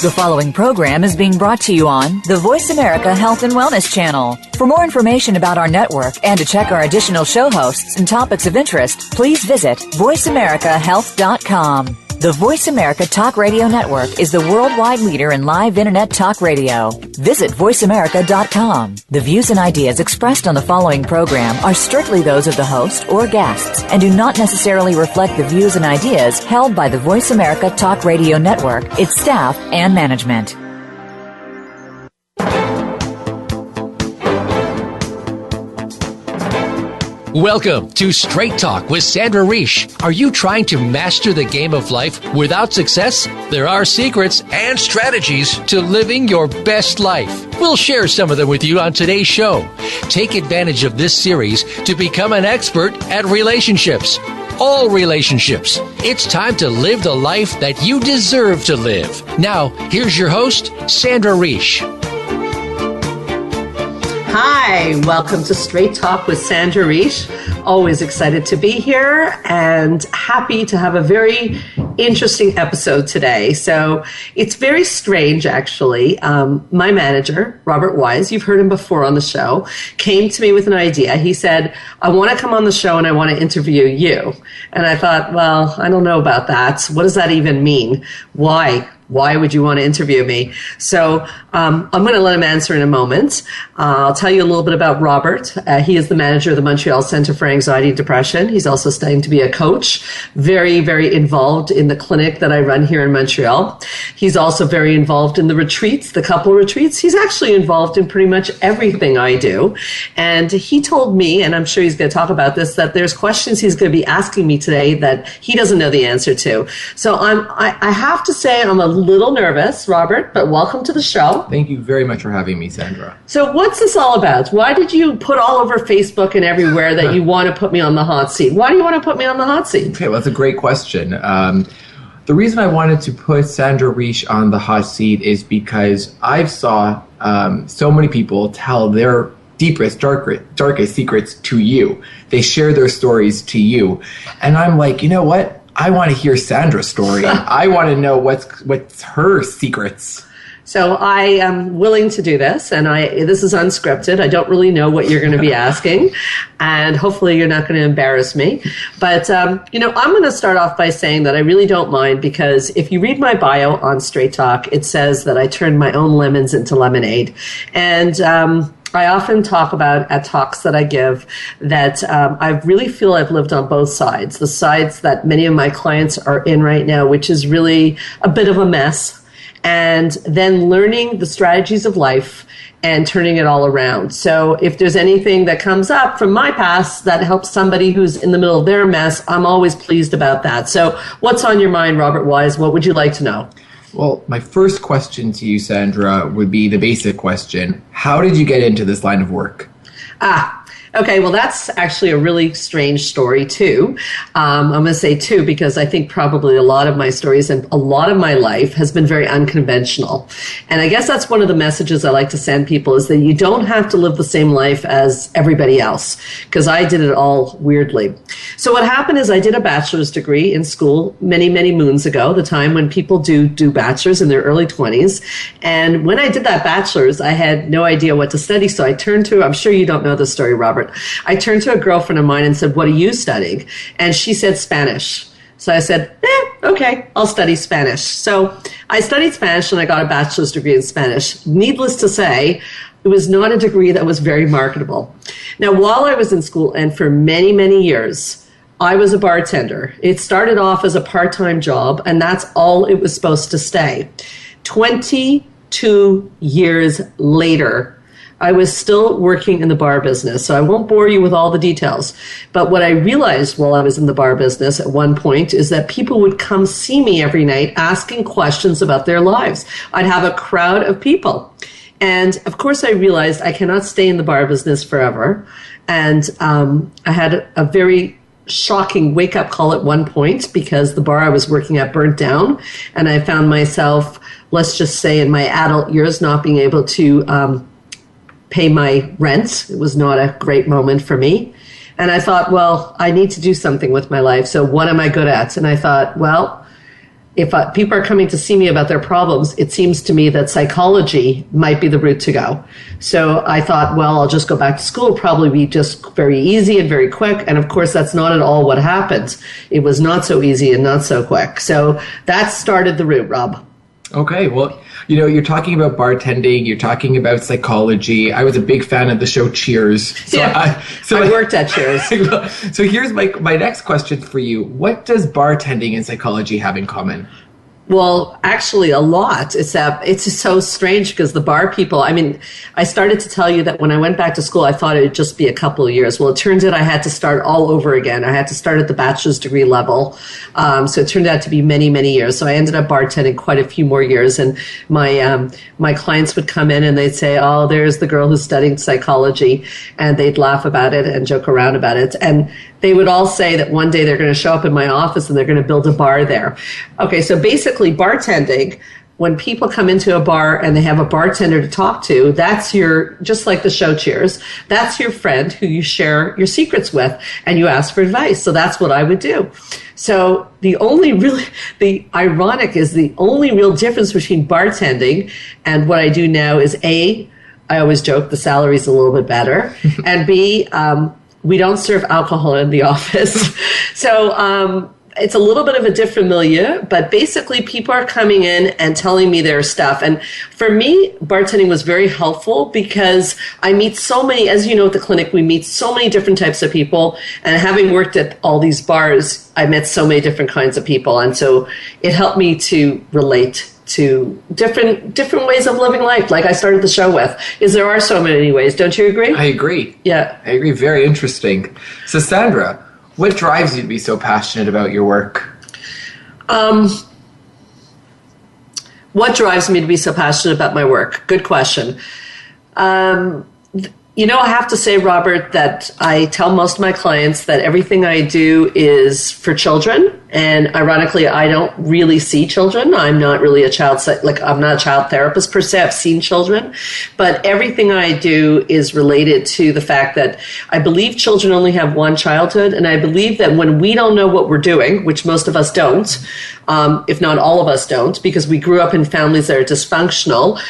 The following program is being brought to you on the Voice America Health and Wellness Channel. For more information about our network and to check our additional show hosts and topics of interest, please visit voiceamericahealth.com. The Voice America Talk Radio Network is the worldwide leader in live Internet talk radio. Visit voiceamerica.com. The views and ideas expressed on the following program are strictly those of the host or guests and do not necessarily reflect the views and ideas held by the Voice America Talk Radio Network, its staff, and management. Welcome to Straight Talk with Sandra Reich. Are you trying to master the game of life without success? There are secrets and strategies to living your best life. We'll share some of them with you on today's show. Take advantage of this series to become an expert at relationships. All relationships. It's time to live the life that you deserve to live. Now, here's your host, Sandra Reich. Hi, welcome to Straight Talk with Sandra Reich. Always excited to be here and happy to have a very interesting episode today. So it's very strange, actually. My manager, Robert Wise, you've heard him before on the show, came to me with an idea. He said, I want to come on the show and I want to interview you. And I thought, well, I don't know about that. What does that even mean? Why? Why would you want to interview me? So I'm going to let him answer in a moment. I'll tell you a little bit about Robert. He is the manager of the Montreal Center for Anxiety and Depression. He's also studying to be a coach, very, very involved in the clinic that I run here in Montreal. He's also very involved in the retreats, the couple retreats. He's actually involved in pretty much everything I do. And he told me, and I'm sure he's going to talk about this, that there's questions he's going to be asking me today that he doesn't know the answer to. So I have to say I'm a little nervous, Robert, but welcome to the show. Thank you very much for having me, Sandra. So what's this all about? Why did you put all over Facebook and everywhere that you want to put me on the hot seat? Why do you want to put me on the hot seat? Okay, well, that's a great question. The reason I wanted to put Sandra Reich on the hot seat is because I saw so many people tell their deepest, darkest secrets to you. They share their stories to you. And I'm like, you know what? I want to hear Sandra's story. I want to know what's her secrets. So I am willing to do this, and this is unscripted. I don't really know what you're going to be asking, and hopefully you're not going to embarrass me. But, I'm going to start off by saying that I really don't mind, because if you read my bio on Straight Talk, it says that I turned my own lemons into lemonade. And I often talk about at talks that I give that I really feel I've lived on both sides, the sides that many of my clients are in right now, which is really a bit of a mess, and then learning the strategies of life and turning it all around. So if there's anything that comes up from my past that helps somebody who's in the middle of their mess, I'm always pleased about that. So what's on your mind, Robert Wise? What would you like to know? Well, my first question to you, Sandra, would be the basic question. How did you get into this line of work? Okay, well, that's actually a really strange story, too. I'm going to say, too, because I think probably a lot of my stories and a lot of my life has been very unconventional. And I guess that's one of the messages I like to send people, is that you don't have to live the same life as everybody else, because I did it all weirdly. So what happened is I did a bachelor's degree in school many, many moons ago, the time when people do bachelors in their early 20s. And when I did that bachelor's, I had no idea what to study. So I turned to, I'm sure you don't know this story, Robert. I turned to a girlfriend of mine and said, what are you studying? And she said Spanish. So I said, okay, I'll study Spanish. So I studied Spanish and I got a bachelor's degree in Spanish. Needless to say, it was not a degree that was very marketable. Now, while I was in school and for many, many years, I was a bartender. It started off as a part-time job, and that's all it was supposed to stay. 22 years later, I was still working in the bar business, so I won't bore you with all the details. But what I realized while I was in the bar business at one point is that people would come see me every night asking questions about their lives. I'd have a crowd of people. And of course, I realized I cannot stay in the bar business forever. And I had a very shocking wake-up call at one point, because the bar I was working at burnt down. And I found myself, let's just say in my adult years, not being able to pay my rent. It was not a great moment for me. And I thought, well, I need to do something with my life. So what am I good at? And I thought, well, if people are coming to see me about their problems, it seems to me that psychology might be the route to go. So I thought, well, I'll just go back to school, probably be just very easy and very quick. And of course, that's not at all what happened. It was not so easy and not so quick. So that started the route, Rob. Okay, well, you're talking about bartending, you're talking about psychology. I was a big fan of the show Cheers. So I worked at Cheers. So here's my next question for you. What does bartending and psychology have in common? Well, actually, a lot. It's just so strange because the bar people, I mean, I started to tell you that when I went back to school, I thought it would just be a couple of years. Well, it turns out I had to start all over again. I had to start at the bachelor's degree level. So it turned out to be many, many years. So I ended up bartending quite a few more years. And my clients would come in and they'd say, oh, there's the girl who's studying psychology. And they'd laugh about it and joke around about it. And they would all say that one day they're going to show up in my office and they're going to build a bar there. Okay, so basically bartending, when people come into a bar and they have a bartender to talk to, that's just like the show Cheers, that's your friend who you share your secrets with and you ask for advice. So that's what I would do. So the ironic is the only real difference between bartending and what I do now is A, I always joke the salary's a little bit better, and B, we don't serve alcohol in the office. So it's a little bit of a different milieu, but basically people are coming in and telling me their stuff. And for me, bartending was very helpful because I meet so many, as you know, at the clinic, we meet so many different types of people. And having worked at all these bars, I met so many different kinds of people. And so it helped me to relate to different ways of living life, like I started the show with, is there are so many ways. Don't you agree? I agree. Yeah. I agree. Very interesting. So Sandra, what drives you to be so passionate about your work? What drives me to be so passionate about my work? Good question. I have to say, Robert, that I tell most of my clients that everything I do is for children. And ironically, I don't really see children. I'm not really I'm not a child therapist per se. I've seen children. But everything I do is related to the fact that I believe children only have one childhood. And I believe that when we don't know what we're doing, which most of us don't, if not all of us don't, because we grew up in families that are dysfunctional,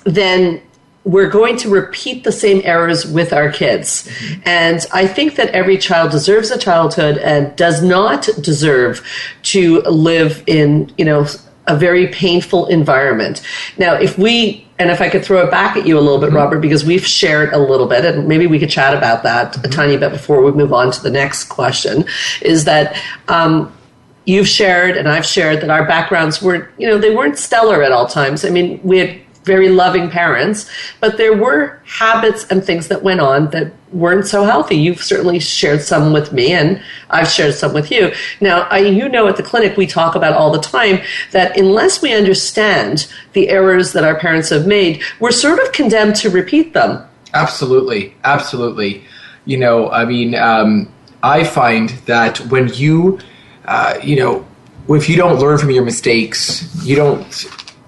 then we're going to repeat the same errors with our kids. Mm-hmm. And I think that every child deserves a childhood and does not deserve to live in, a very painful environment. Now, if I could throw it back at you a little bit, mm-hmm. Robert, because we've shared a little bit, and maybe we could chat about that mm-hmm. a tiny bit before we move on to the next question, is that you've shared and I've shared that our backgrounds they weren't stellar at all times. I mean, we had very loving parents, but there were habits and things that went on that weren't so healthy. You've certainly shared some with me, and I've shared some with you. Now, at the clinic, we talk about all the time that unless we understand the errors that our parents have made, we're sort of condemned to repeat them. Absolutely. Absolutely. I find that when if you don't learn from your mistakes,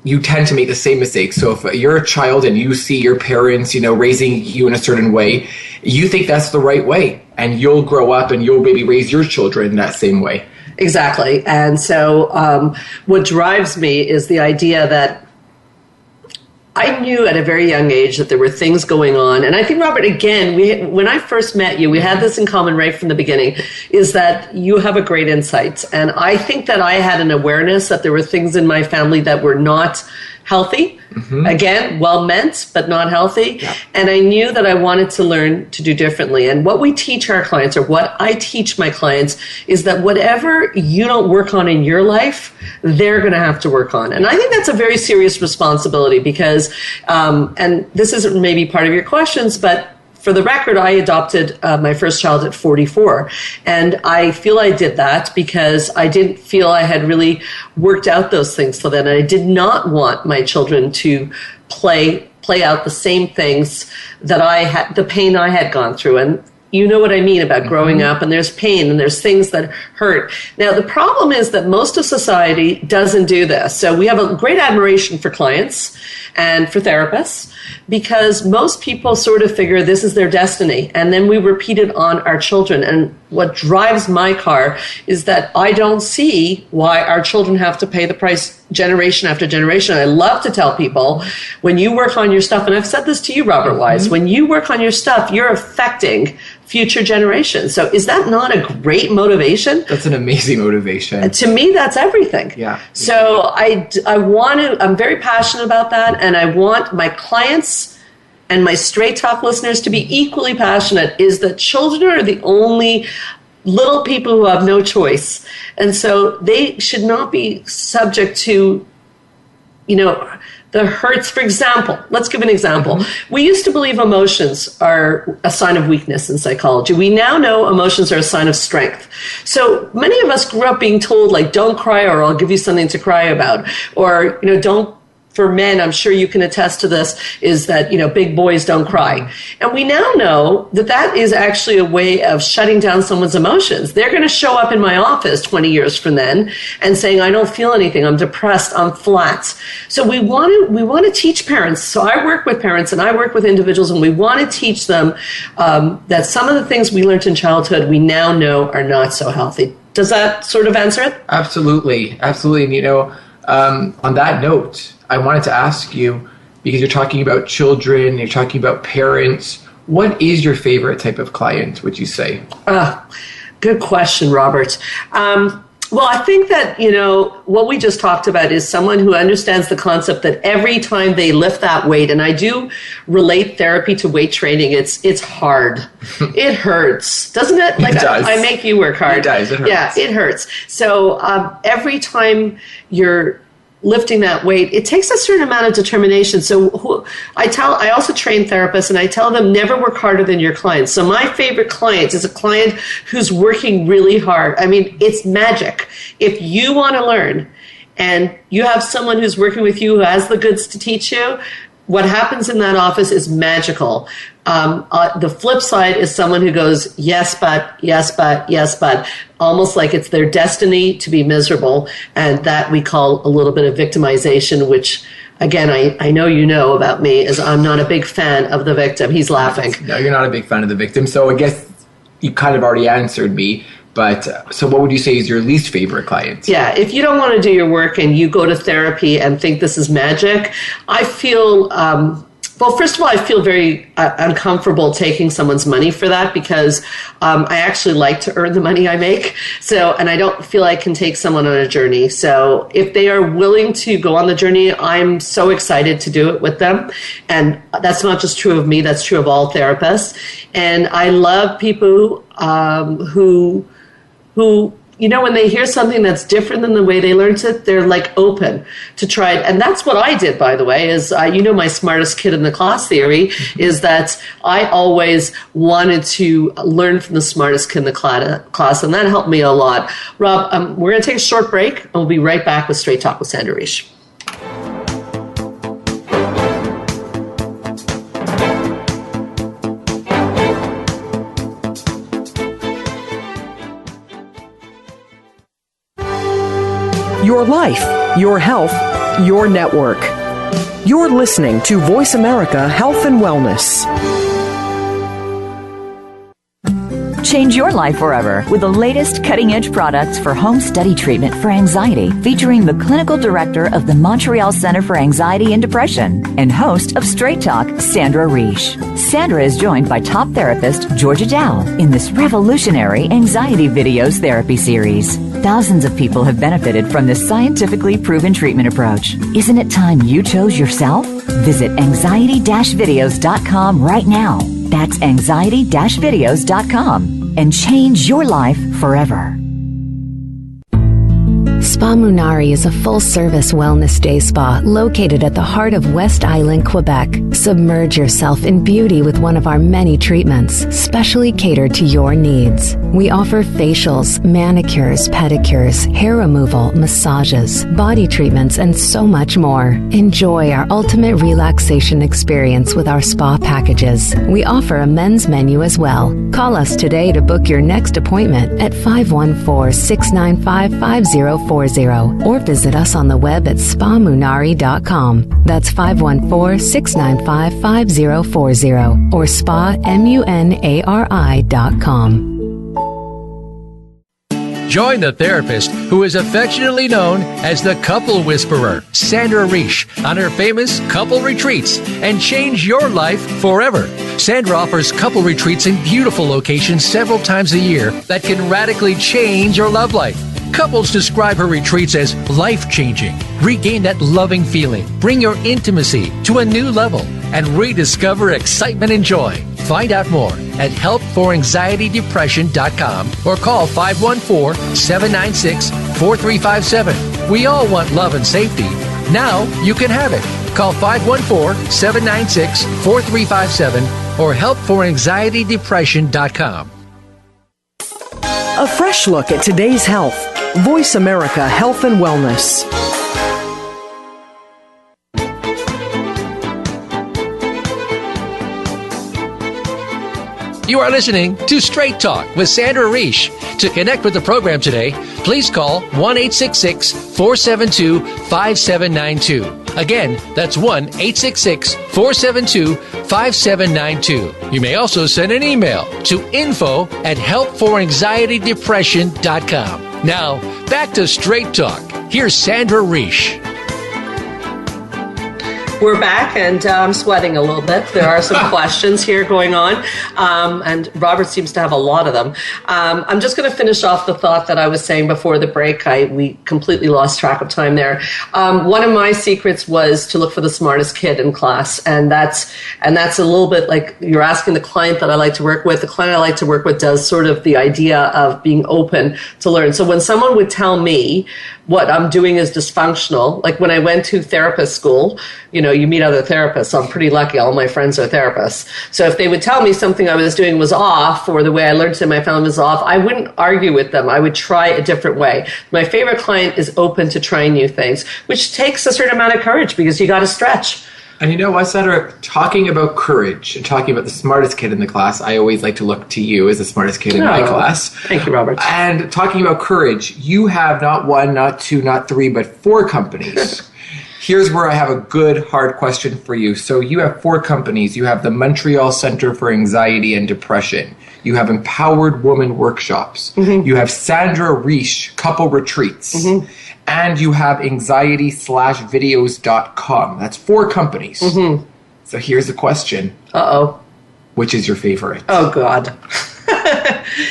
you tend to make the same mistakes. So if you're a child and you see your parents, raising you in a certain way, you think that's the right way. And you'll grow up and you'll maybe raise your children that same way. Exactly. And so what drives me is the idea that I knew at a very young age that there were things going on. And I think, Robert, again, when I first met you, we had this in common right from the beginning, is that you have a great insight. And I think that I had an awareness that there were things in my family that were not healthy. Mm-hmm. Again, well meant, but not healthy. Yeah. And I knew that I wanted to learn to do differently. And what we teach our clients, or what I teach my clients, is that whatever you don't work on in your life, they're going to have to work on. And I think that's a very serious responsibility because, and this isn't maybe part of your questions, but for the record, I adopted my first child at 44. And I feel I did that because I didn't feel I had really worked out those things till then. And I did not want my children to play out the same things that I had, the pain I had gone through. And you know what I mean about growing up, and there's pain and there's things that hurt. Now, the problem is that most of society doesn't do this. So we have a great admiration for clients and for therapists because most people sort of figure this is their destiny. And then we repeat it on our children. And what drives my car is that I don't see why our children have to pay the price generation after generation. I love to tell people, when you work on your stuff, and I've said this to you, Robert Wise, when you work on your stuff, you're affecting future generations. So is that not a great motivation? That's an amazing motivation. To me, that's everything. Yeah. So I'm very passionate about that, and I want my clients and my Straight Talk listeners to be equally passionate, is that children are the only little people who have no choice. And so they should not be subject to, the hurts. For example, let's give an example. We used to believe emotions are a sign of weakness in psychology. We now know emotions are a sign of strength. So many of us grew up being told, like, don't cry or I'll give you something to cry about. Or, don't. For men, I'm sure you can attest to this, is that, big boys don't cry. And we now know that that is actually a way of shutting down someone's emotions. They're going to show up in my office 20 years from then and saying, I don't feel anything, I'm depressed, I'm flat. So we want to teach parents. So I work with parents and I work with individuals, and we want to teach them that some of the things we learned in childhood we now know are not so healthy. Does that sort of answer it? Absolutely. Absolutely. And, on that note, I wanted to ask you, because you're talking about children, you're talking about parents, what is your favorite type of client, would you say? Good question, Robert. Well, I think that, what we just talked about is someone who understands the concept that every time they lift that weight, and I do relate therapy to weight training, it's hard. It hurts, doesn't it? Like, it does. I make you work hard. It does. It hurts. Yeah, it hurts. So every time you're lifting that weight, it takes a certain amount of determination. So I also train therapists, and I tell them never work harder than your clients. So my favorite client is a client who's working really hard. I mean, it's magic. If you want to learn and you have someone who's working with you who has the goods to teach you, what happens in that office is magical. The flip side is someone who goes, yes, but, almost like it's their destiny to be miserable. And that we call a little bit of victimization, which, again, I know you know about me, is I'm not a big fan of the victim. He's laughing. No, you're not a big fan of the victim. So I guess you kind of already answered me. But so what would you say is your least favorite client? Yeah, if you don't want to do your work and you go to therapy and think this is magic, I feel, well, first of all, I feel very uncomfortable taking someone's money for that, because I actually like to earn the money I make. So, and I don't feel I can take someone on a journey. So if they are willing to go on the journey, I'm so excited to do it with them. And that's not just true of me, that's true of all therapists. And I love people who, when they hear something that's different than the way they learned it, they're like open to try it. And that's what I did, by the way, is, my smartest kid in the class theory is that I always wanted to learn from the smartest kid in the class. And that helped me a lot. Rob, we're going to take a short break, and we'll be right back with Straight Talk with Sandra Reich. Your life, your health, your network. You're listening to Voice America Health and Wellness. Change your life forever with the latest cutting-edge products for home study treatment for anxiety, featuring the clinical director of the Montreal Center for Anxiety and Depression and host of Straight Talk, Sandra Reich. Sandra is joined by top therapist Georgia Dow in this revolutionary anxiety videos therapy series. Thousands of people have benefited from this scientifically proven treatment approach. Isn't it time you chose yourself? Visit anxiety-videos.com right now. That's anxiety-videos.com and change your life forever. Spa Munari is a full-service wellness day spa located at the heart of West Island, Quebec. Submerge yourself in beauty with one of our many treatments, specially catered to your needs. We offer facials, manicures, pedicures, hair removal, massages, body treatments, and so much more. Enjoy our ultimate relaxation experience with our spa packages. We offer a men's menu as well. Call us today to book your next appointment at 514-695-5040 or visit us on the web at spamunari.com. That's 514-695-5040 or spamunari.com. Join the therapist who is affectionately known as the Couple Whisperer, Sandra Reich, on her famous couple retreats and change your life forever. Sandra offers couple retreats in beautiful locations several times a year that can radically change your love life. Couples describe her retreats as life-changing. Regain that loving feeling, bring your intimacy to a new level, and rediscover excitement and joy. Find out more at helpforanxietydepression.com or call 514-796-4357. We all want love and safety. Now you can have it. Call 514-796-4357 or helpforanxietydepression.com. A fresh look at today's health. Voice America Health and Wellness. You are listening to Straight Talk with Sandra Reich. To connect with the program today, please call 1-866-472-5792. Again, that's 1-866-472-5792. You may also send an email to info@helpforanxietydepression.com. Now, back to Straight Talk. Here's Sandra Reich. We're back, and I'm sweating a little bit. There are some questions here going on, and Robert seems to have a lot of them. I'm just going to finish off the thought that I was saying before the break. We completely lost track of time there. One of my secrets was to look for the smartest kid in class, and that's a little bit like you're asking the client that I like to work with. The client I like to work with does sort of the idea of being open to learn. So when someone would tell me what I'm doing is dysfunctional, like when I went to therapist school, you meet other therapists. So I'm pretty lucky. All my friends are therapists. So if they would tell me something I was doing was off, or the way I learned it in my family was off, I wouldn't argue with them. I would try a different way. My favorite client is open to trying new things, which takes a certain amount of courage because you got to stretch. And you know what, Sandra? Talking about courage and talking about the smartest kid in the class, I always like to look to you as the smartest kid in my class. Thank you, Robert. And talking about courage, you have not one, not two, not three, but 4 companies. Here's where I have a good, hard question for you. So you have 4 companies. You have the Montreal Center for Anxiety and Depression. You have Empowered Woman Workshops. Mm-hmm. You have Sandra Reich Couple Retreats. Mm-hmm. And you have anxiety/videos.com. That's 4 companies. Mm-hmm. So here's the question. Uh-oh. Which is your favorite? Oh, God.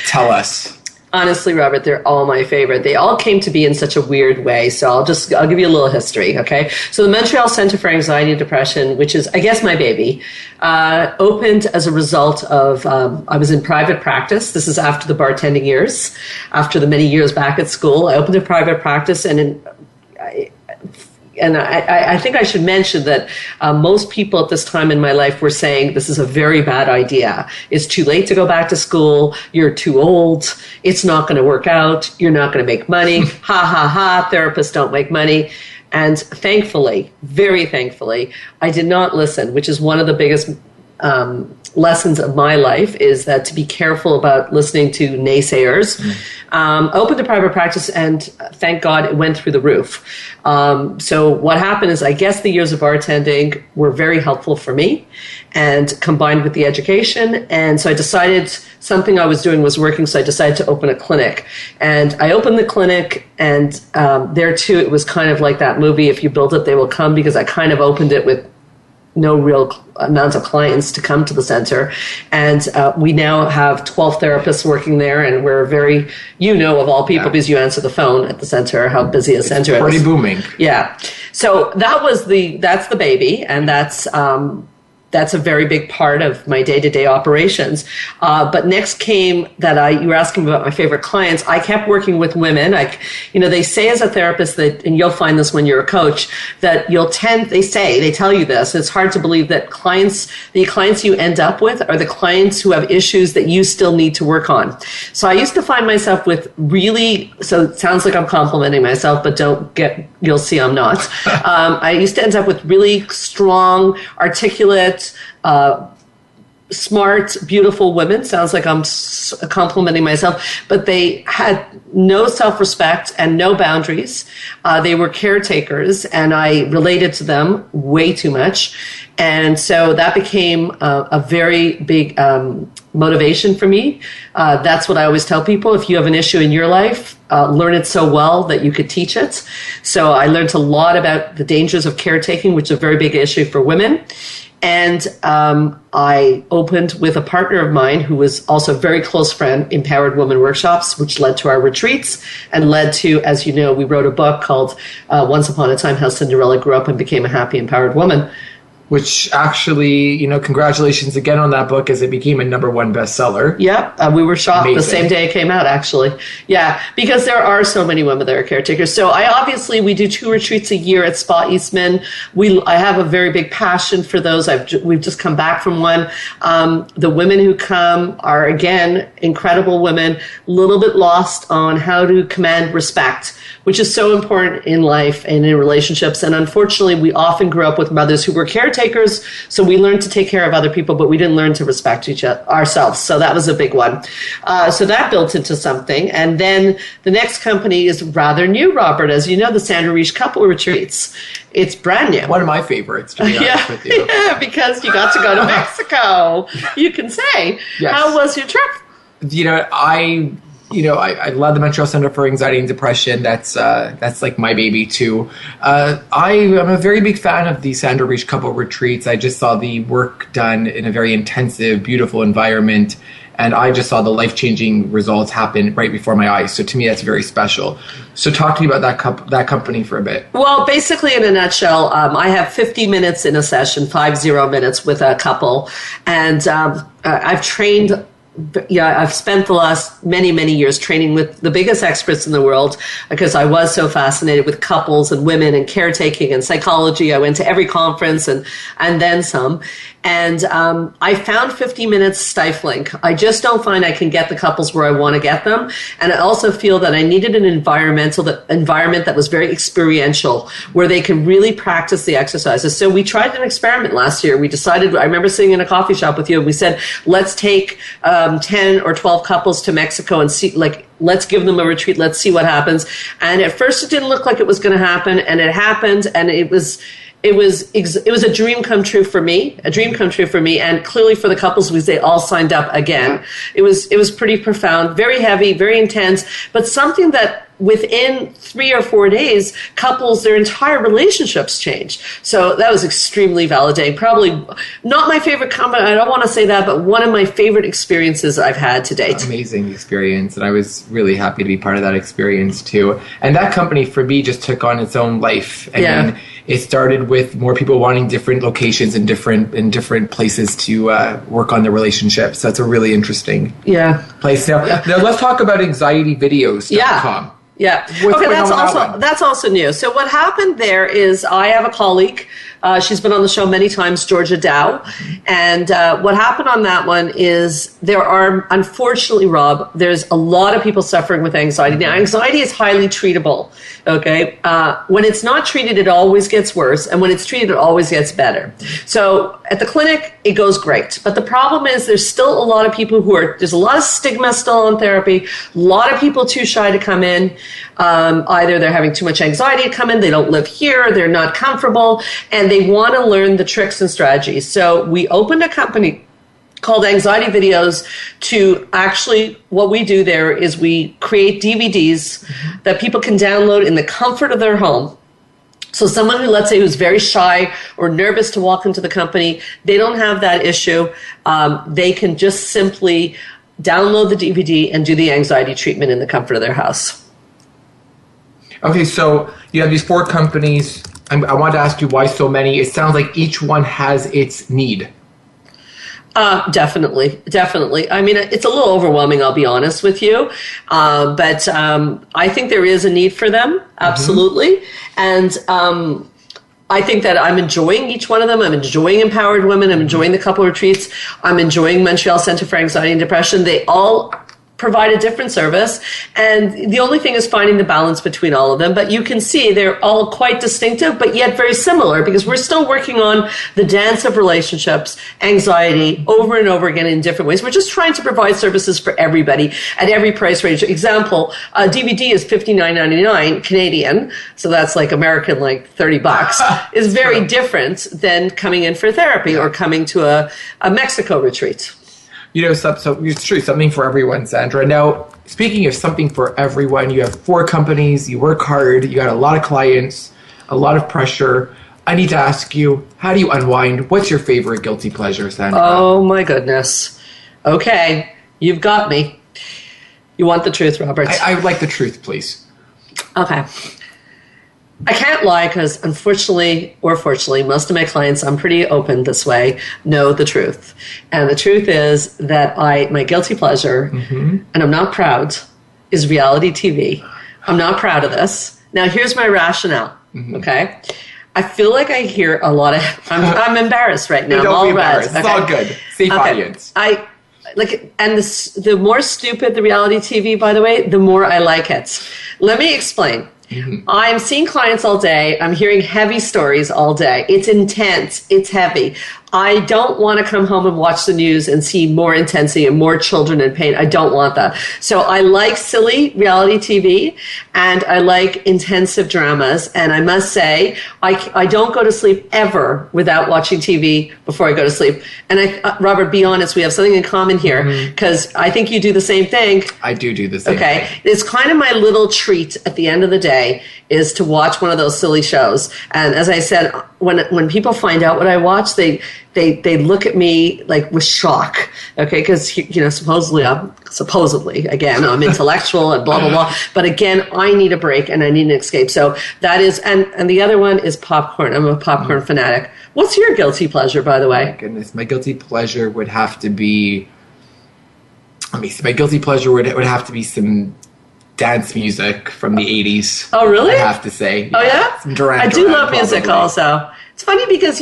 Tell us. Honestly, Robert, they're all my favorite. They all came to be in such a weird way. So I'll give you a little history, okay? So the Montreal Center for Anxiety and Depression, which is, I guess, my baby, opened as a result of, I was in private practice. This is after the bartending years, after the many years back at school. I opened a private practice, and I think I should mention that most people at this time in my life were saying this is a very bad idea. It's too late to go back to school. You're too old. It's not going to work out. You're not going to make money. Ha, ha, ha. Therapists don't make money. And thankfully, very thankfully, I did not listen, which is one of the biggest lessons of my life, is that to be careful about listening to naysayers. Opened a private practice, and thank God it went through the roof. So what happened is, I guess the years of bartending were very helpful for me, and combined with the education. And so I decided something I was doing was working, so I decided to open a clinic. And I opened the clinic, and there too, it was kind of like that movie, If You Build It, They Will Come, because I kind of opened it with no real amount of clients to come to the center. And we now have 12 therapists working there, and we're very, of all people, because you answer the phone at the center, how busy a center is. It's pretty booming. Yeah. So that's the baby, and that's that's a very big part of my day-to-day operations. But next came that you were asking about my favorite clients. I kept working with women. They say as a therapist that, and you'll find this when you're a coach, that they tell you this. It's hard to believe that the clients you end up with are the clients who have issues that you still need to work on. So I used to find myself with so it sounds like I'm complimenting myself, but you'll see I'm not. I used to end up with really strong, articulate, smart, beautiful women. Sounds like I'm complimenting myself, but they had no self-respect and no boundaries. They were caretakers, and I related to them way too much. And so that became a very big motivation for me. That's what I always tell people. If you have an issue in your life, learn it so well that you could teach it. So I learned a lot about the dangers of caretaking, which is a very big issue for women. And I opened with a partner of mine who was also a very close friend, Empowered Woman Workshops, which led to our retreats and led to, as you know, we wrote a book called Once Upon a Time, How Cinderella Grew Up and Became a Happy, Empowered Woman. Which actually, congratulations again on that book, as it became a #1 bestseller. Yeah, we were shocked Amazing. The same day it came out, actually. Yeah, because there are so many women that are caretakers. So we do 2 retreats a year at Spa Eastman. I have a very big passion for those. We've just come back from one. The women who come are, again, incredible women, a little bit lost on how to command respect, which is so important in life and in relationships. And unfortunately, we often grew up with mothers who were caretakers, so we learned to take care of other people, but we didn't learn to respect ourselves. So that was a big one. So that built into something. And then the next company is rather new, Robert. As you know, the Sandra Reich Couple Retreats. It's brand new. One of my favorites, to be honest with you. Yeah, because you got to go to Mexico. You can say. Yes. How was your trip? I love the Montreal Center for Anxiety and Depression. That's like my baby too. I am a very big fan of the Sandra Reich Couple Retreats. I just saw the work done in a very intensive, beautiful environment, and I just saw the life-changing results happen right before my eyes. So to me, that's very special. So talk to me about that company for a bit. Well, basically, in a nutshell, I have 50 minutes in a session, 50 minutes with a couple, and I've trained. Yeah, I've spent the last many, many years training with the biggest experts in the world because I was so fascinated with couples and women and caretaking and psychology. I went to every conference and then some. And I found 50 minutes stifling. I just don't find I can get the couples where I want to get them. And I also feel that I needed an environment that was very experiential, where they can really practice the exercises. So we tried an experiment last year. We decided, I remember sitting in a coffee shop with you, and we said, let's take 10 or 12 couples to Mexico and see, let's give them a retreat. Let's see what happens. And at first it didn't look like it was going to happen, and it happened, and it was a dream come true for me, and clearly for the couples because they all signed up again. It was pretty profound, very heavy, very intense, but something that within 3 or 4 days, couples, their entire relationships changed. So that was extremely validating. Probably not my favorite company, I don't want to say that, but one of my favorite experiences I've had to date. Amazing experience, and I was really happy to be part of that experience too. And that company for me just took on its own life. I mean, it started with more people wanting different locations and different places to work on their relationships. So it's a really interesting place. Now let's talk about anxietyvideos.com. Yeah. Okay, that's also new. So what happened there is I have a colleague. She's been on the show many times, Georgia Dow. And what happened on that one is there are, unfortunately, Rob, there's a lot of people suffering with anxiety. Now, anxiety is highly treatable, okay? When it's not treated, it always gets worse. And when it's treated, it always gets better. So at the clinic, it goes great. But the problem is there's still a lot of people there's a lot of stigma still on therapy, a lot of people too shy to come in. Either they're having too much anxiety to come in, they don't live here, they're not comfortable, and they want to learn the tricks and strategies. So we opened a company called Anxiety Videos to actually, what we do there is we create DVDs that people can download in the comfort of their home. So someone who, let's say, who's very shy or nervous to walk into the company, they don't have that issue. They can just simply download the DVD and do the anxiety treatment in the comfort of their house. Okay, so you have these 4 companies. I wanted to ask you why so many. It sounds like each one has its need. Definitely, definitely. I mean, it's a little overwhelming, I'll be honest with you. But I think there is a need for them, absolutely. And I think that I'm enjoying each one of them. I'm enjoying Empowered Women. I'm enjoying the couple retreats. I'm enjoying Montreal Center for Anxiety and Depression. They all provide a different service, and the only thing is finding the balance between all of them. But you can see they're all quite distinctive, but yet very similar, because we're still working on the dance of relationships, anxiety, over and over again in different ways. We're just trying to provide services for everybody at every price range. Example, a DVD is $59.99 Canadian, so that's like American, like $30. Is very different than coming in for therapy or coming to a Mexico retreat. So it's true, something for everyone, Sandra. Now, speaking of something for everyone, you have 4 companies, you work hard, you got a lot of clients, a lot of pressure. I need to ask you, how do you unwind? What's your favorite guilty pleasure, Sandra? Oh, my goodness. Okay, you've got me. You want the truth, Robert? I would like the truth, please. Okay. I can't lie because, unfortunately or fortunately, most of my clients, I'm pretty open this way, know the truth. And the truth is that my guilty pleasure, and I'm not proud, is reality TV. I'm not proud of this. Now, here's my rationale, okay? I feel like I hear a lot of... I'm embarrassed right now. Don't be embarrassed. It's all good. Safe audience. The more stupid the reality TV, by the way, the more I like it. Let me explain. I'm seeing clients all day. I'm hearing heavy stories all day. It's intense. It's heavy. I don't want to come home and watch the news and see more intensity and more children in pain. I don't want that. So I like silly reality TV and I like intensive dramas. And I must say, I don't go to sleep ever without watching TV before I go to sleep. And Robert, be honest, we have something in common here because I think you do the same thing. I do the same thing. Okay. It's kind of my little treat at the end of the day is to watch one of those silly shows. And as I said, when people find out what I watch, they look at me like with shock, okay? Because supposedly again I'm intellectual and blah blah blah, but again I need a break and I need an escape. So that is, and the other one is popcorn. I'm a popcorn fanatic. What's your guilty pleasure, by the way? My goodness, my guilty pleasure would have to be. Let me see. My guilty pleasure would have to be some dance music from the 80s. Oh, really? I have to say. Oh, yeah? Some Duran I do Duran, love music probably. also. It's funny because,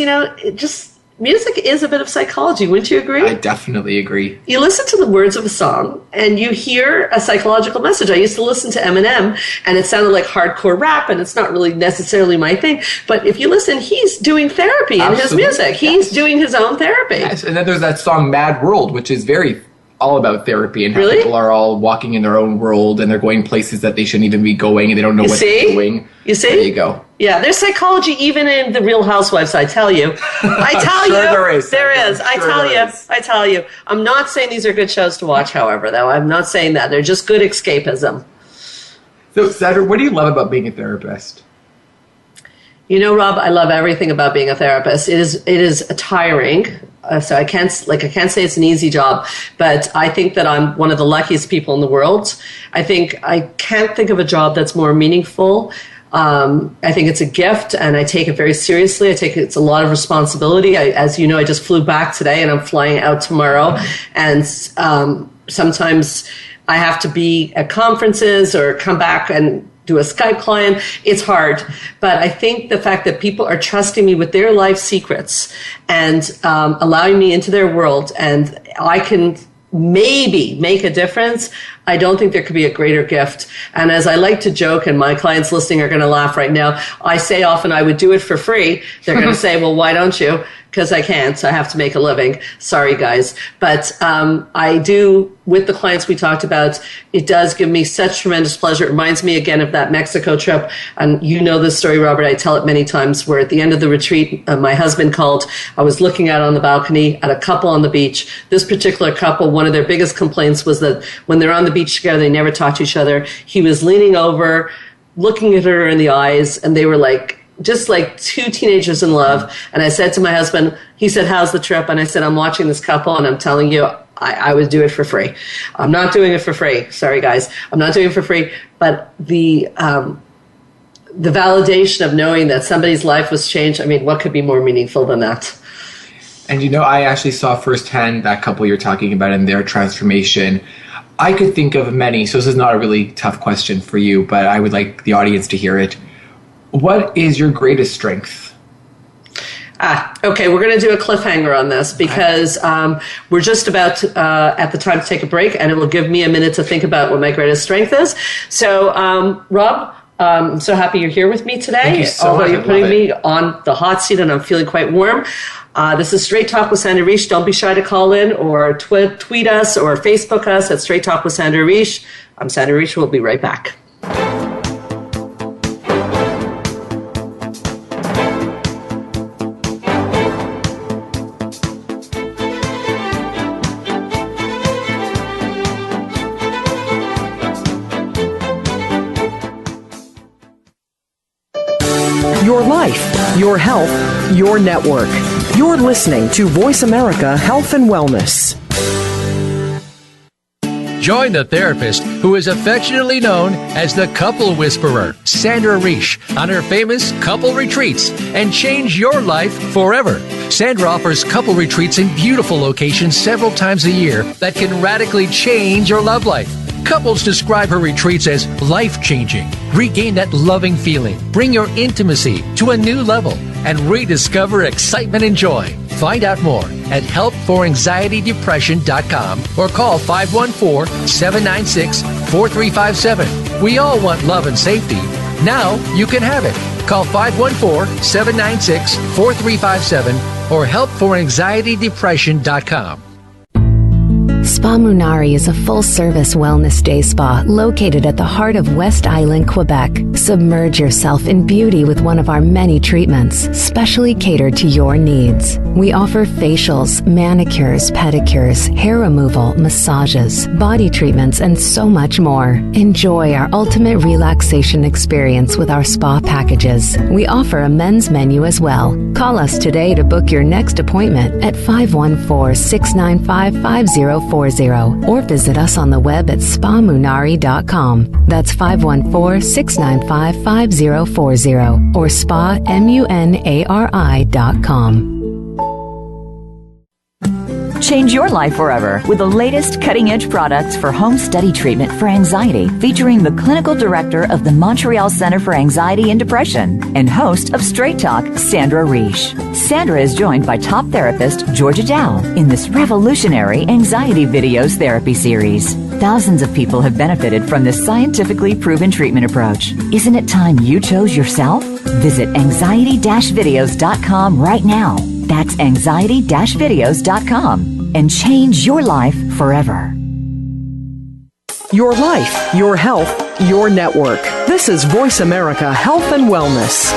music is a bit of psychology. Wouldn't you agree? I definitely agree. You listen to the words of a song and you hear a psychological message. I used to listen to Eminem and it sounded like hardcore rap and it's not really necessarily my thing. But if you listen, he's doing therapy in his music. He's doing his own therapy. Yes. And then there's that song Mad World, which is very all about therapy and how Really? people are all walking in their own world and they're going places that they shouldn't even be going and they don't know what they're doing. You see? There you go. Yeah, there's psychology even in the Real Housewives, I tell you. I tell Sure you. there is. There is. Sure there is. I tell you. I'm not saying these are good shows to watch, however, though. I'm not saying that. They're just good escapism. So, Sandra, what do you love about being a therapist? Rob, I love everything about being a therapist. It is tiring. So I can't say it's an easy job, but I think that I'm one of the luckiest people in the world. I can't think of a job that's more meaningful. I think it's a gift and I take it very seriously. It's a lot of responsibility. As you know, I just flew back today and I'm flying out tomorrow. And sometimes I have to be at conferences or come back and do a Skype client. It's hard. But I think the fact that people are trusting me with their life secrets and allowing me into their world and I can maybe make a difference, I don't think there could be a greater gift. And as I like to joke, and my clients listening are going to laugh right now, I say often I would do it for free. They're going to say, well, why don't you? Because I can't. I have to make a living. Sorry, guys. But I do, with the clients we talked about, it does give me such tremendous pleasure. It reminds me again of that Mexico trip. And you know this story, Robert. I tell it many times, where at the end of the retreat, my husband called. I was looking out on the balcony at a couple on the beach. This particular couple, one of their biggest complaints was that when they're on the beach together, they never talk to each other. He was leaning over, looking at her in the eyes, and they were just like two teenagers in love. And I said to my husband, he said, how's the trip? And I said, I'm watching this couple and I'm telling you, I would do it for free. I'm not doing it for free. Sorry, guys. I'm not doing it for free. But the validation of knowing that somebody's life was changed, I mean, what could be more meaningful than that? And I actually saw firsthand that couple you're talking about and their transformation. I could think of many, so this is not a really tough question for you, but I would like the audience to hear it. What is your greatest strength? Okay, we're going to do a cliffhanger on this because we're just about at the time to take a break, and it will give me a minute to think about what my greatest strength is. So, Rob, I'm so happy you're here with me today. Thank you so although much. You're putting me on the hot seat, and I'm feeling quite warm. This is Straight Talk with Sandra Reich. Don't be shy to call in or tweet us or Facebook us at Straight Talk with Sandra Reich. I'm Sandra Reich. We'll be right back. Your life, your health, your network. You're listening to Voice America Health and Wellness. Join the therapist who is affectionately known as the Couple Whisperer, Sandra Reich, on her famous couple retreats and change your life forever. Sandra offers couple retreats in beautiful locations several times a year that can radically change your love life. Couples describe her retreats as life-changing. Regain that loving feeling, bring your intimacy to a new level, and rediscover excitement and joy. Find out more at helpforanxietydepression.com or call 514-796-4357. We all want love and safety. Now you can have it. Call 514-796-4357 or helpforanxietydepression.com. Spa Munari is a full-service wellness day spa located at the heart of West Island, Quebec. Submerge yourself in beauty with one of our many treatments, specially catered to your needs. We offer facials, manicures, pedicures, hair removal, massages, body treatments, and so much more. Enjoy our ultimate relaxation experience with our spa packages. We offer a men's menu as well. Call us today to book your next appointment at 514-695-5040 or visit us on the web at spamunari.com. That's 514-695-5040 or spamunari.com. Change your life forever with the latest cutting-edge products for home study treatment for anxiety, featuring the clinical director of the Montreal Center for Anxiety and Depression and host of Straight Talk, Sandra Reich. Sandra is joined by top therapist Georgia Dow in this revolutionary anxiety videos therapy series. Thousands of people have benefited from this scientifically proven treatment approach. Isn't it time you chose yourself? Visit anxiety-videos.com right now. That's anxiety-videos.com and change your life forever. Your life, your health, your network. This is Voice America Health and Wellness.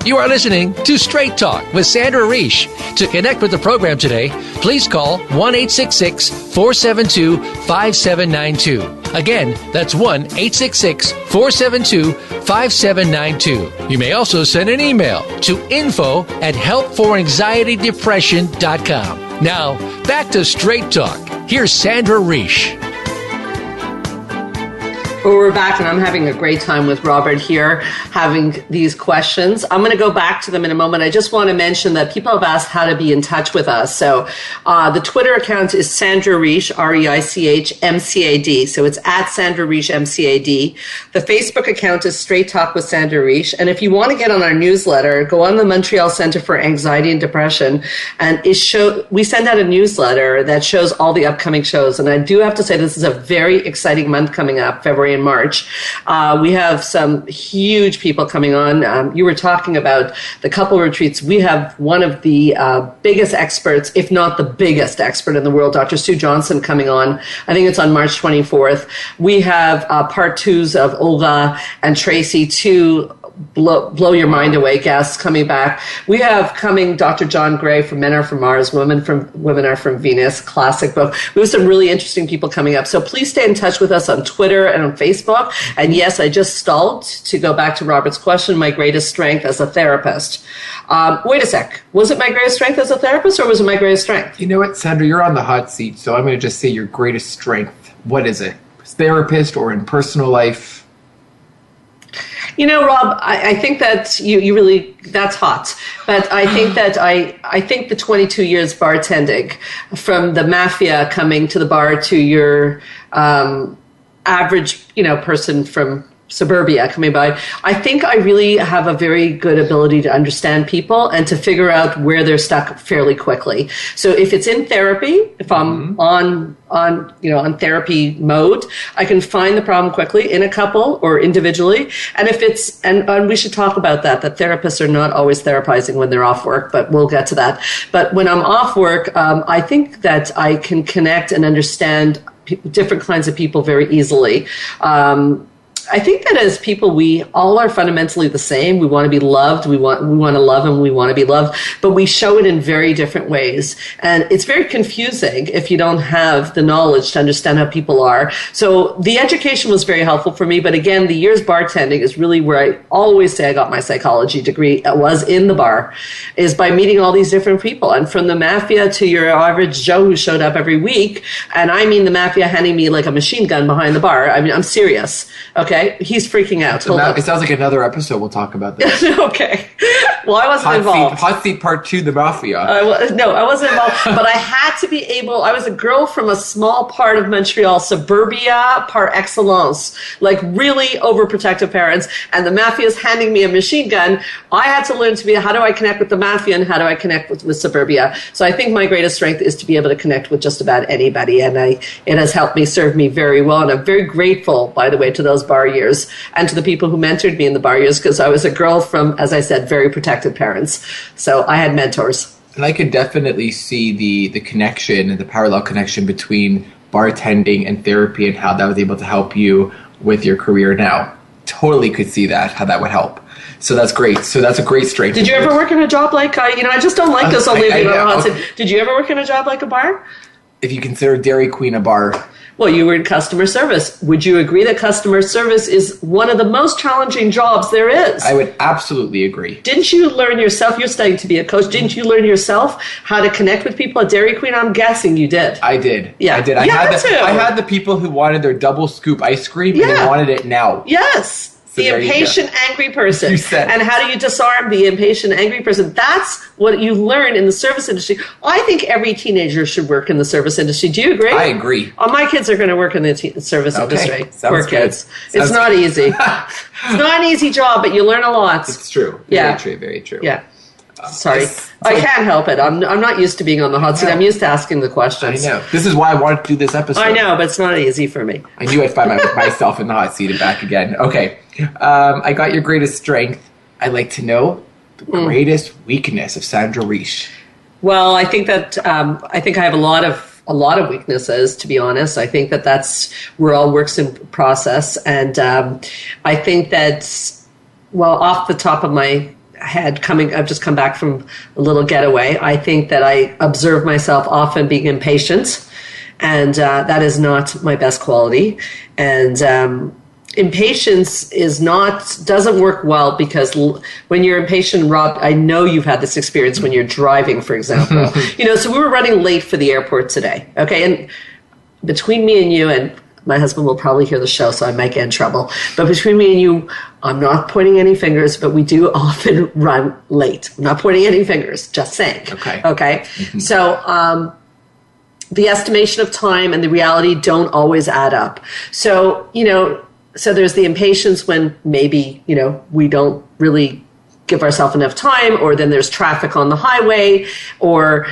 You are listening to Straight Talk with Sandra Reich. To connect with the program today, please call 1-866-472-5792. Again, that's 1-866-472-5792. You may also send an email to info@helpforanxietydepression.com. Now, back to Straight Talk. Here's Sandra Reich. Well, we're back, and I'm having a great time with Robert here, having these questions. I'm going to go back to them in a moment. I just want to mention that people have asked how to be in touch with us. So the Twitter account is Sandra Reich, Reich MCAD. So it's at Sandra Reich MCAD. The Facebook account is Straight Talk with Sandra Reich. And if you want to get on our newsletter, go on the Montreal Center for Anxiety and Depression, and we send out a newsletter that shows all the upcoming shows. And I do have to say this is a very exciting month coming up, February in March. We have some huge people coming on. You were talking about the couple retreats. We have one of the biggest experts, if not the biggest expert in the world, Dr. Sue Johnson, coming on. I think it's on March 24th. We have part twos of Olga and Tracy, two blow your mind away guests coming back. We have coming Dr. John Gray from Men Are From Mars, Women Are From Venus, classic book. We have some really interesting people coming up. So please stay in touch with us on Twitter and on Facebook. And yes, I just stalled to go back to Robert's question, my greatest strength as a therapist. Wait a sec. Was it my greatest strength as a therapist, or was it my greatest strength? You know what, Sandra, you're on the hot seat, so I'm going to just say your greatest strength. What is it? Therapist or in personal life? Rob, I think that you really, that's hot. But I think that I think the 22 years bartending, from the mafia coming to the bar to your average, person from suburbia coming by, I think I really have a very good ability to understand people and to figure out where they're stuck fairly quickly. So if it's in therapy, if I'm on therapy mode, I can find the problem quickly in a couple or individually. And if it's, and we should talk about that therapists are not always therapizing when they're off work, but we'll get to that. But when I'm off work, I think that I can connect and understand different kinds of people very easily. I think that as people, we all are fundamentally the same. We want to be loved. We want to love and we want to be loved, but we show it in very different ways. And it's very confusing if you don't have the knowledge to understand how people are. So the education was very helpful for me. But again, the years bartending is really where I always say I got my psychology degree. It was in the bar, is by meeting all these different people. And from the mafia to your average Joe who showed up every week. And I mean the mafia handing me like a machine gun behind the bar. I mean, I'm serious. Okay. He's freaking out. It sounds like another episode. We'll talk about this. Okay. Well, I wasn't involved. Hot Seat Part 2, the Mafia. No, I wasn't involved. But I had to be able, I was a girl from a small part of Montreal, suburbia par excellence, like really overprotective parents. And the mafia is handing me a machine gun. I had to learn to be, how do I connect with the mafia and how do I connect with suburbia? So I think my greatest strength is to be able to connect with just about anybody. And it has helped me, serve me very well. And I'm very grateful, by the way, to those bar years and to the people who mentored me in the bar years, because I was a girl from, as I said, very protected parents. So I had mentors. And I could definitely see the connection and the parallel connection between bartending and therapy and how that was able to help you with your career now. Totally could see that, how that would help. So that's great. So that's a great strength. Did you ever work in a job like, I just don't like this only being on Hudson. Did you ever work in a job like a bar? If you consider Dairy Queen a bar. Well, you were in customer service. Would you agree that customer service is one of the most challenging jobs there is? I would absolutely agree. Didn't you learn yourself? You're studying to be a coach. Didn't you learn yourself how to connect with people at Dairy Queen? I'm guessing you did. I did. Yeah. I did. I had the people who wanted their double scoop ice cream and they wanted it now. Yes. So the impatient, angry person. And how do you disarm the impatient, angry person? That's what you learn in the service industry. I think every teenager should work in the service industry. Do you agree? I agree. My kids are going to work in the service industry. Poor kids. It's not easy. It's not an easy job, but you learn a lot. It's true. Very true. Very true. Yeah. Sorry. I can't help it. I'm not used to being on the hot seat. I'm used to asking the questions. I know. This is why I wanted to do this episode. I know, but it's not easy for me. I knew I'd find myself in the hot seat and back again. Okay. I got your greatest strength. I'd like to know the greatest weakness of Sandra Reich. Well, I think that I have a lot of weaknesses, to be honest. I think that we're all works in process. And I think that, well, off the top of my head, I've just come back from a little getaway. I think that I observe myself often being impatient, and that is not my best quality. And impatience doesn't work well, because when you're impatient, Rob, I know you've had this experience when you're driving, for example. So we were running late for the airport today. Okay, and between me and you, and my husband will probably hear the show, so I might get in trouble. But between me and you, I'm not pointing any fingers, but we do often run late. I'm not pointing any fingers, just saying. Okay. Mm-hmm. So the estimation of time and the reality don't always add up. So, so there's the impatience when maybe, we don't really give ourselves enough time, or then there's traffic on the highway, or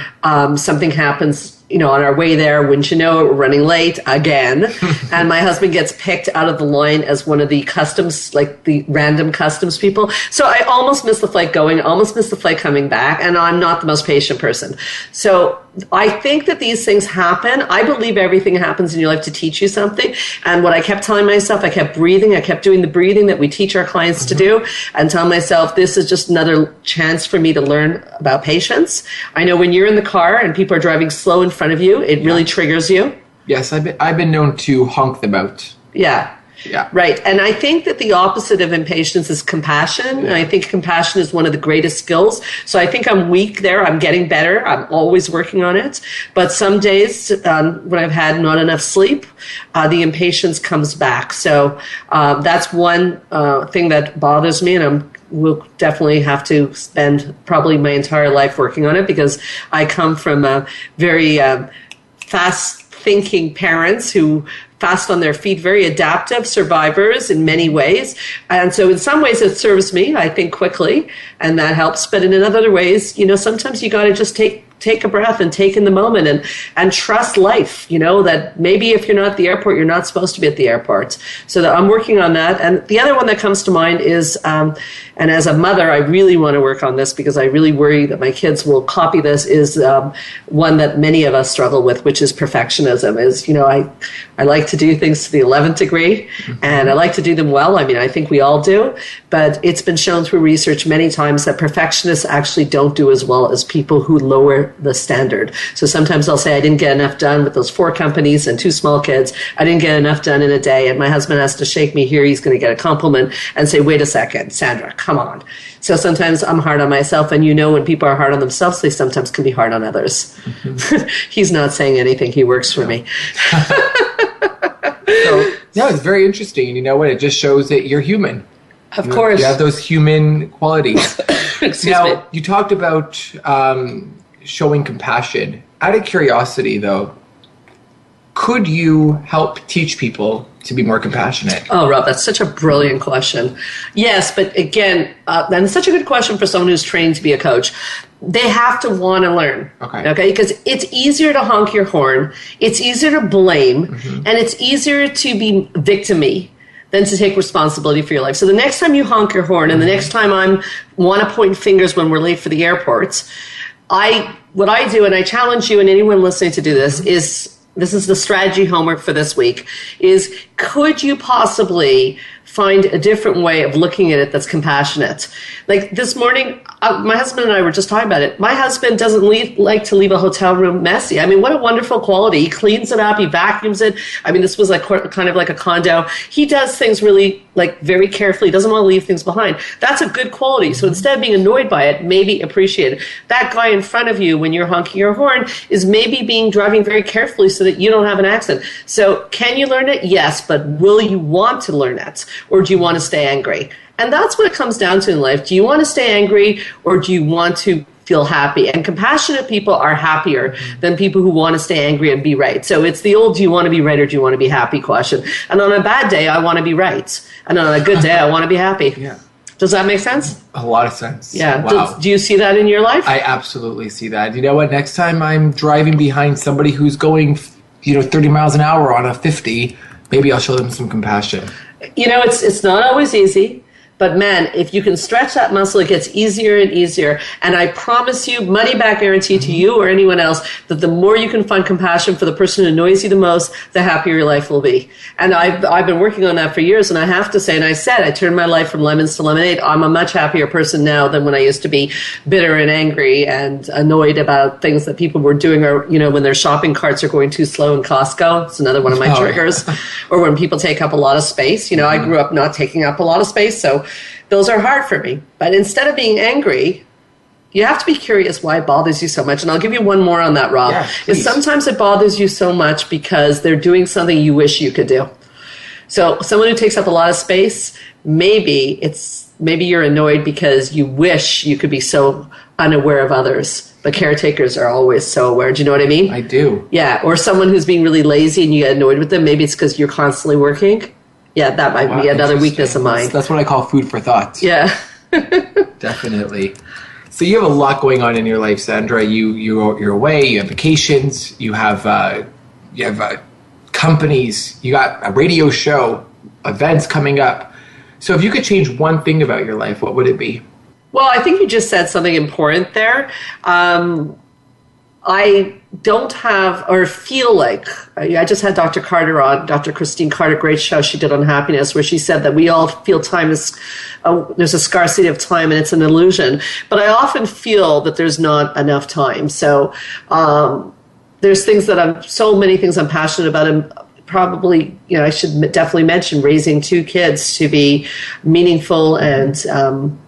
something happens on our way there, wouldn't you know it, we're running late again. And my husband gets picked out of the line as one of the customs, like the random customs people. So I almost missed the flight going, almost missed the flight coming back, and I'm not the most patient person. So I think that these things happen. I believe everything happens in your life to teach you something. And what I kept telling myself, I kept breathing. I kept doing the breathing that we teach our clients to do, and tell myself, this is just another chance for me to learn about patience. I know when you're in the car and people are driving slow in front of you, it really triggers you. Yes, I've been known to honk them out. Yeah. Yeah. Right. And I think that the opposite of impatience is compassion. And I think compassion is one of the greatest skills. So I think I'm weak there. I'm getting better. I'm always working on it. But some days when I've had not enough sleep, the impatience comes back. So that's one thing that bothers me, and we'll definitely have to spend probably my entire life working on it, because I come from a very fast-thinking parents who fast on their feet, very adaptive survivors in many ways. And so in some ways it serves me, I think, quickly, and that helps. But in other ways, sometimes you got to just take a breath and take in the moment and trust life, that maybe if you're not at the airport, you're not supposed to be at the airport. So that I'm working on that. And the other one that comes to mind is, and as a mother, I really want to work on this because I really worry that my kids will copy this, is one that many of us struggle with, which is perfectionism. I like to do things to the 11th degree, and I like to do them well. I mean, I think we all do, but it's been shown through research many times that perfectionists actually don't do as well as people who lower the standard. So sometimes I'll say I didn't get enough done with those 4 companies and 2 small kids. I didn't get enough done in a day, and my husband has to shake me here. He's going to get a compliment and say, wait a second, Sandra, come on. So sometimes I'm hard on myself, and when people are hard on themselves, they sometimes can be hard on others. He's not saying anything. He works for me. So, it's very interesting. You know what? It just shows that you're human. Of course. You have those human qualities. Excuse now, me. you talked about showing compassion. Out of curiosity, though, could you help teach people to be more compassionate? Oh, Rob, that's such a brilliant question. Yes, but again, and it's such a good question for someone who's trained to be a coach. They have to want to learn. Okay? Because it's easier to honk your horn, it's easier to blame, and it's easier to be victim-y than to take responsibility for your life. So the next time you honk your horn, and the next time I want to point fingers when we're late for the airports, what I do, and I challenge you and anyone listening to do this, is this is the strategy homework for this week, is could you possibly find a different way of looking at it that's compassionate? Like this morning, my husband and I were just talking about it. My husband doesn't like to leave a hotel room messy. I mean, what a wonderful quality. He cleans it up. He vacuums it. I mean, this was like kind of like a condo. He does things really very carefully. He doesn't want to leave things behind. That's a good quality. So instead of being annoyed by it, maybe appreciate it. That guy in front of you when you're honking your horn is maybe driving very carefully so that you don't have an accident. So can you learn it? Yes, but will you want to learn it? Or do you want to stay angry? And that's what it comes down to in life. Do you want to stay angry, or do you want to feel happy? And compassionate people are happier than people who want to stay angry and be right. So it's the old, do you want to be right or do you want to be happy question. And on a bad day, I want to be right. And on a good day, I want to be happy. Yeah. Does that make sense? A lot of sense. Yeah. Wow. Do you see that in your life? I absolutely see that. You know what? Next time I'm driving behind somebody who's going, 30 miles an hour on a 50, maybe I'll show them some compassion. It's not always easy. But man, if you can stretch that muscle, it gets easier and easier. And I promise you, money back guarantee to you or anyone else, that the more you can find compassion for the person who annoys you the most, the happier your life will be. And I've been working on that for years. And I have to say, and I said, I turned my life from lemons to lemonade. I'm a much happier person now than when I used to be bitter and angry and annoyed about things that people were doing, or, when their shopping carts are going too slow in Costco. It's another one of my triggers. Yeah. Or when people take up a lot of space. I grew up not taking up a lot of space. So those are hard for me. But instead of being angry, you have to be curious why it bothers you so much. And I'll give you one more on that, Rob. Yeah, is sometimes it bothers you so much because they're doing something you wish you could do. So someone who takes up a lot of space, maybe you're annoyed because you wish you could be so unaware of others. But caretakers are always so aware. Do you know what I mean? I do. Yeah. Or someone who's being really lazy and you get annoyed with them. Maybe it's because you're constantly working. Yeah, that might be another weakness of mine. That's what I call food for thought. Yeah. Definitely. So you have a lot going on in your life, Sandra. You're away, you have vacations, you have companies, you got a radio show, events coming up. So if you could change one thing about your life, what would it be? Well, I think you just said something important there. I don't have, or feel like, I just had Dr. Carter on, Dr. Christine Carter, great show she did on happiness, where she said that we all feel time is, there's a scarcity of time and it's an illusion. But I often feel that there's not enough time. So there's things that so many things I'm passionate about, and probably, I should definitely mention raising 2 kids to be meaningful and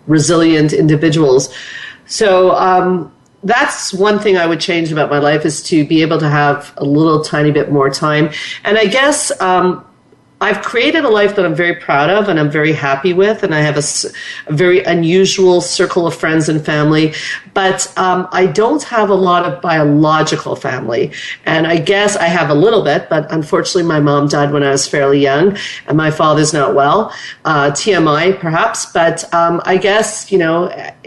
resilient individuals. So that's one thing I would change about my life, is to be able to have a little tiny bit more time. And I guess I've created a life that I'm very proud of and I'm very happy with, and I have a very unusual circle of friends and family, but I don't have a lot of biological family. And I guess I have a little bit, but unfortunately my mom died when I was fairly young, and my father's not well. TMI, perhaps, but I guess,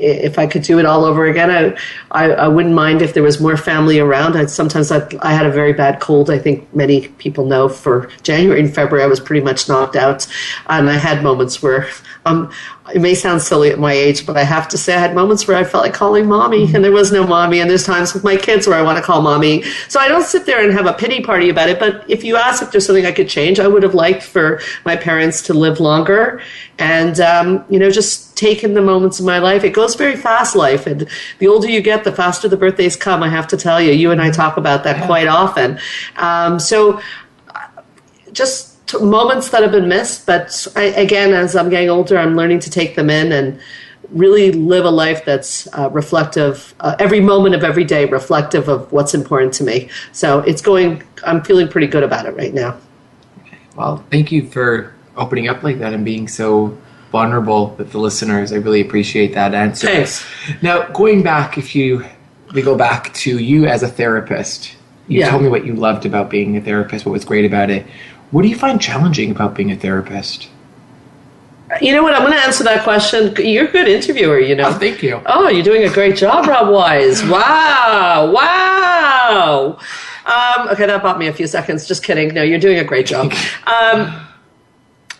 if I could do it all over again, I wouldn't mind if there was more family around. Sometimes I had a very bad cold. I think many people know for January and February I was pretty much knocked out, and I had moments where it may sound silly at my age, but I have to say I had moments where I felt like calling mommy, and there was no mommy, and there's times with my kids where I want to call mommy. So I don't sit there and have a pity party about it, but if you ask if there's something I could change, I would have liked for my parents to live longer, and just taking the moments of my life. It goes very fast, life, and the older you get, the faster the birthdays come. I have to tell you, you and I talk about that quite often. So just moments that have been missed, but again, as I'm getting older, I'm learning to take them in and really live a life that's reflective, every moment of every day reflective of what's important to me. So I'm feeling pretty good about it right now. Well, thank you for opening up like that and being so vulnerable with the listeners. I really appreciate that answer. Thanks. Now, going back, we go back to you as a therapist. You told me what you loved about being a therapist, what was great about it. What do you find challenging about being a therapist? You know what? I'm going to answer that question. You're a good interviewer, Oh, thank you. Oh, you're doing a great job, Rob Wise. Wow. Okay, that bought me a few seconds. Just kidding. No, you're doing a great job.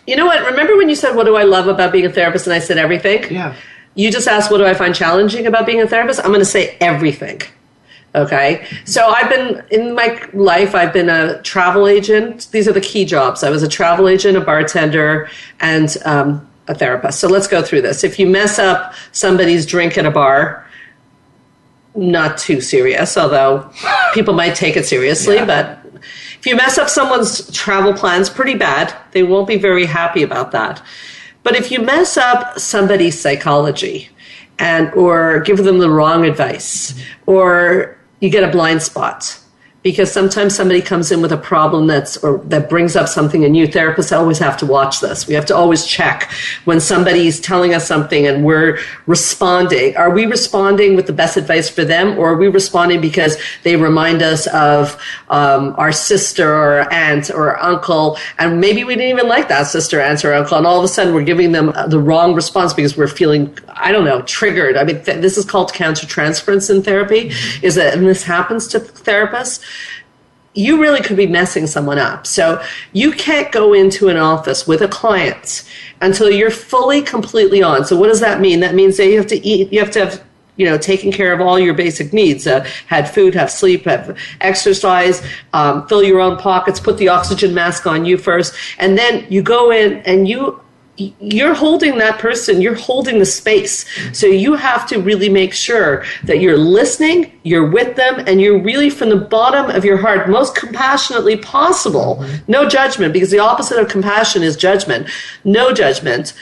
You know what? Remember when you said, what do I love about being a therapist? And I said everything? Yeah. You just asked, what do I find challenging about being a therapist? I'm going to say everything. Okay. So in my life, I've been a travel agent. These are the key jobs. I was a travel agent, a bartender, and a therapist. So let's go through this. If you mess up somebody's drink at a bar, not too serious, although people might take it seriously, but if you mess up someone's travel plans, pretty bad. They won't be very happy about that. But if you mess up somebody's psychology or give them the wrong advice, or you get a blind spot, because sometimes somebody comes in with a problem that brings up something, and you therapists always have to watch this. We have to always check when somebody's telling us something and we're responding. Are we responding with the best advice for them, or are we responding because they remind us of our sister or aunt or uncle, and maybe we didn't even like that sister, aunt, or uncle, and all of a sudden we're giving them the wrong response because we're feeling, triggered. I mean, this is called countertransference in therapy, and this happens to therapists. You really could be messing someone up. So you can't go into an office with a client until you're fully, completely on. So what does that mean? That means that you have to eat, you have to have, taken care of all your basic needs, had food, have sleep, have exercise, fill your own pockets, put the oxygen mask on you first. And then you go in and you're holding that person, you're holding the space. So you have to really make sure that you're listening, you're with them, and you're really from the bottom of your heart, most compassionately possible. No judgment, because the opposite of compassion is judgment. No judgment.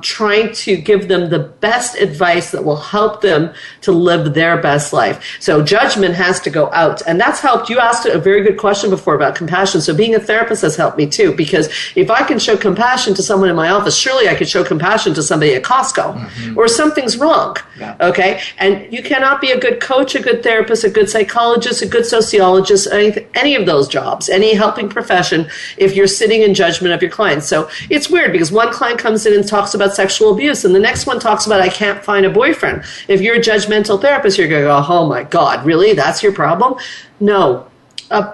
Trying to give them the best advice that will help them to live their best life. So judgment has to go out. And that's helped. You asked a very good question before about compassion. So being a therapist has helped me too, because if I can show compassion to someone in my office, surely I could show compassion to somebody at Costco, or something's wrong. Yeah. Okay. And you cannot be a good coach, a good therapist, a good psychologist, a good sociologist, any of those jobs, any helping profession, if you're sitting in judgment of your clients. So it's weird, because one client comes in and talks about sexual abuse, and the next one talks about, I can't find a boyfriend. If you're a judgmental therapist, you're going to go, oh my God, really? That's your problem? No.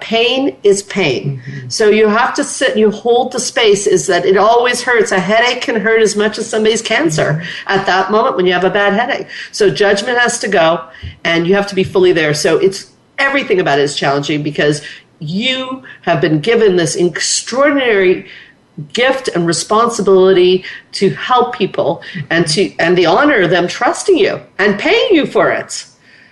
Pain is pain. So you have to sit and you hold the space, is that it always hurts. A headache can hurt as much as somebody's cancer at that moment when you have a bad headache. So judgment has to go, and you have to be fully there. So everything about it is challenging, because you have been given this extraordinary gift and responsibility to help people, and the honor of them trusting you and paying you for it.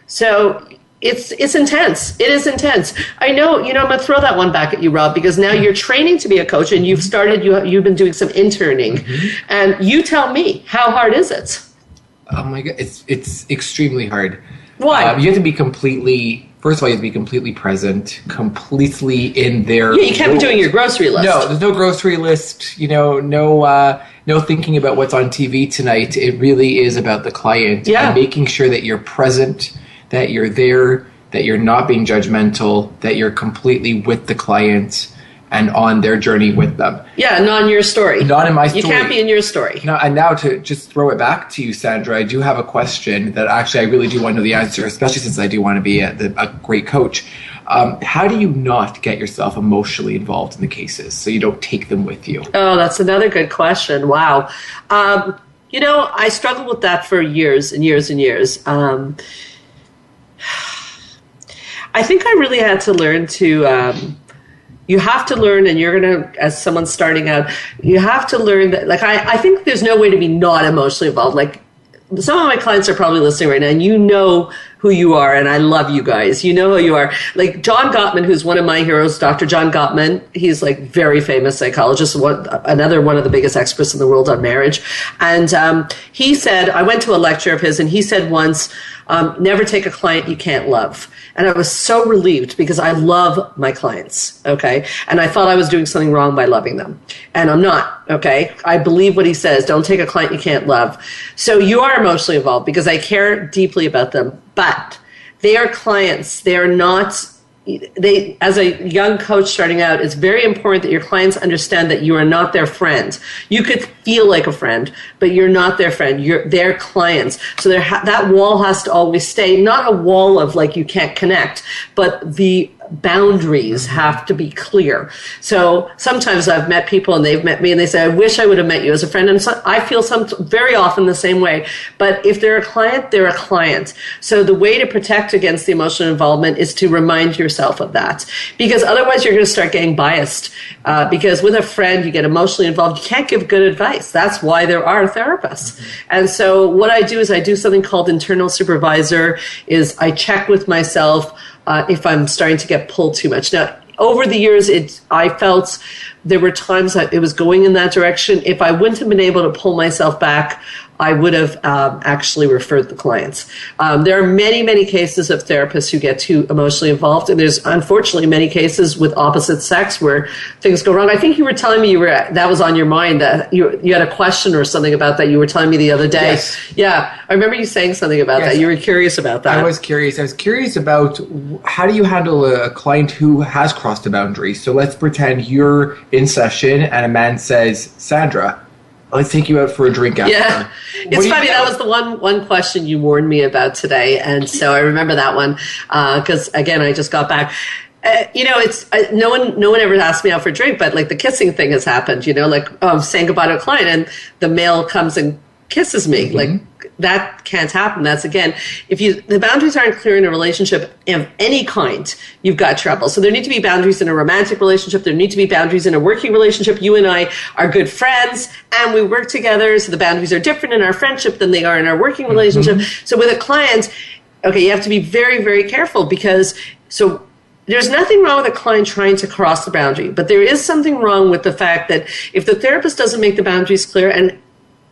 So it's intense. It is intense. I know, I'm going to throw that one back at you, Rob, because now you're training to be a coach and you've been doing some interning. And you tell me, how hard is it? Oh my God, it's extremely hard. Why? You have to be first of all, you have to be completely present, completely in there. Yeah, you can't be doing your grocery list. No, there's no grocery list, no thinking about what's on TV tonight. It really is about the client and making sure that you're present, that you're there, that you're not being judgmental, that you're completely with the client and on their journey with them. Yeah, not in your story. Not in my story. You can't be in your story. No, and now to just throw it back to you, Sandra, I do have a question that actually I really do want to know the answer, especially since I do want to be a great coach. How do you not get yourself emotionally involved in the cases so you don't take them with you? Oh, that's another good question. Wow. I struggled with that for years and years and years. I think I really had to learn to... you have to learn, and you're going to, as someone starting out, you have to learn that, like, I think there's no way to be not emotionally involved. Like, some of my clients are probably listening right now, and you know who you are, and I love you guys. You know who you are. Like, John Gottman, who's one of my heroes, Dr. John Gottman, he's, like, very famous psychologist, another one of the biggest experts in the world on marriage. And he said, I went to a lecture of his, and he said once, never take a client you can't love. And I was so relieved because I love my clients, okay? And I thought I was doing something wrong by loving them. And I'm not, okay? I believe what he says. Don't take a client you can't love. So you are emotionally involved because I care deeply about them. But they are clients. They are not... as a young coach starting out, it's very important that your clients understand that you are not their friend. You could feel like a friend, but you're not their friend. You're their clients. So that wall has to always stay, not a wall of like you can't connect, but the boundaries have to be clear. So sometimes I've met people and they've met me and they say, I wish I would have met you as a friend. And so I feel very often the same way. But if they're a client, they're a client. So the way to protect against the emotional involvement is to remind yourself of that. Because otherwise you're going to start getting biased. Because with a friend, you get emotionally involved. You can't give good advice. That's why there are therapists. And so what I do is I do something called internal supervisor, is I check with myself if I'm starting to get pulled too much. Now, over the years, I felt there were times that it was going in that direction. If I wouldn't have been able to pull myself back, I would have actually referred the clients. There are many, many cases of therapists who get too emotionally involved, and there's unfortunately many cases with opposite sex where things go wrong. I think you were telling me that was on your mind, that you had a question or something about that. You were telling me the other day. Yes. Yeah, I remember you saying something about that. You were curious about that. I was curious. I was curious about how do you handle a client who has crossed a boundary. So let's pretend you're in session and a man says, Sandra, let's take you out for a drink after. Yeah, it's funny. That was the one question you warned me about today, and so I remember that one because again, I just got back. It's no one ever asked me out for a drink, but like the kissing thing has happened. Like saying goodbye to a client, and the male comes and kisses me. Mm-hmm. Like that can't happen. That's again, if the boundaries aren't clear in a relationship of any kind, you've got trouble. So there need to be boundaries in a romantic relationship. There need to be boundaries in a working relationship. You and I are good friends and we work together. So the boundaries are different in our friendship than they are in our working relationship. Mm-hmm. So with a client, okay, you have to be very, very careful because there's nothing wrong with a client trying to cross the boundary, but there is something wrong with the fact that if the therapist doesn't make the boundaries clear, and